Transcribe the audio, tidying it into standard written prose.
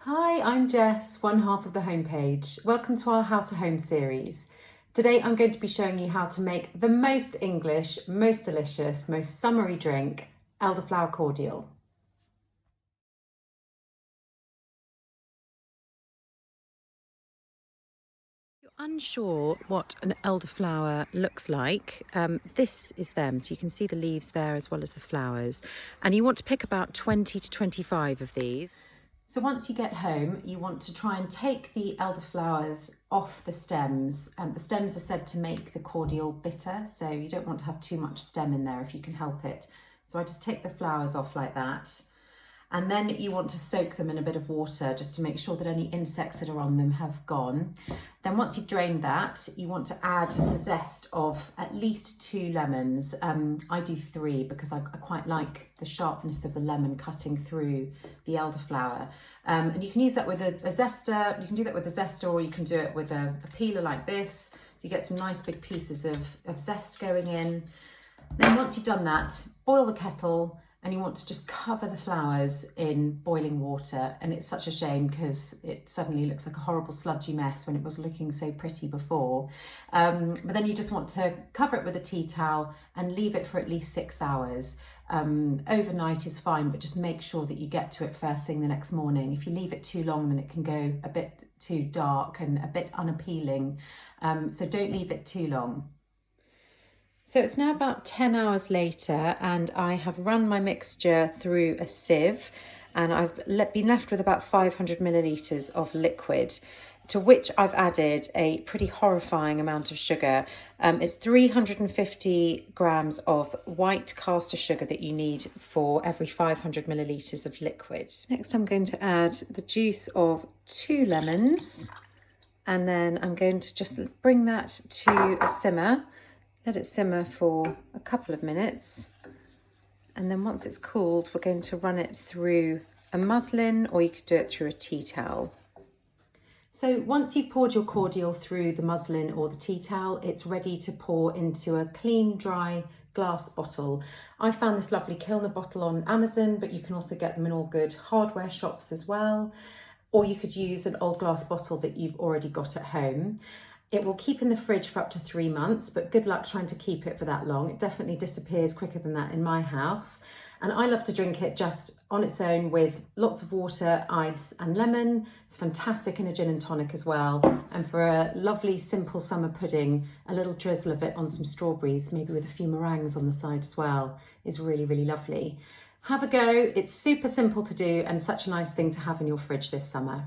Hi, I'm Jess, one half of the homepage. Welcome to our How to Home series. Today I'm going to be showing you how to make the most English, most delicious, most summery drink, Elderflower Cordial. If you're unsure what an elderflower looks like, this is them. So you can see the leaves there as well as the flowers. And you want to pick about 20 to 25 of these. So once you get home, you want to try and take the elderflowers off the stems. The stems are said to make the cordial bitter, so you don't want to have too much stem in there if you can help it. So I just take the flowers off like that. And then you want to soak them in a bit of water just to make sure that any insects that are on them have gone. Then once you've drained that, you want to add the zest of at least 2 lemons. I do 3 because I quite like the sharpness of the lemon cutting through the elderflower. And you can use that with a zester. You can do that with a zester, or you can do it with a peeler like this. You get some nice big pieces of zest going in. Then once you've done that, boil the kettle, and you want to just cover the flowers in boiling water. And it's such a shame because it suddenly looks like a horrible sludgy mess when it was looking so pretty before. But then you just want to cover it with a tea towel and leave it for at least 6 hours. Overnight is fine, but just make sure that you get to it first thing the next morning. If you leave it too long, then it can go a bit too dark and a bit unappealing. So don't leave it too long. So it's now about 10 hours later, and I have run my mixture through a sieve, and I've been left with about 500 millilitres of liquid, to which I've added a pretty horrifying amount of sugar. It's 350 grams of white caster sugar that you need for every 500 millilitres of liquid. Next, I'm going to add the juice of 2 lemons, and then I'm going to just bring that to a simmer. Let it simmer for a couple of minutes, and then once it's cooled, we're going to run it through a muslin, or you could do it through a tea towel. So once you've poured your cordial through the muslin or the tea towel, it's ready to pour into a clean, dry glass bottle. I found this lovely Kilner bottle on Amazon, but you can also get them in all good hardware shops as well. Or you could use an old glass bottle that you've already got at home. It will keep in the fridge for up to 3 months, but good luck trying to keep it for that long. It definitely disappears quicker than that in my house. And I love to drink it just on its own with lots of water, ice and lemon. It's fantastic in a gin and tonic as well. And for a lovely, simple summer pudding, a little drizzle of it on some strawberries, maybe with a few meringues on the side as well, is really, really lovely. Have a go. It's super simple to do and such a nice thing to have in your fridge this summer.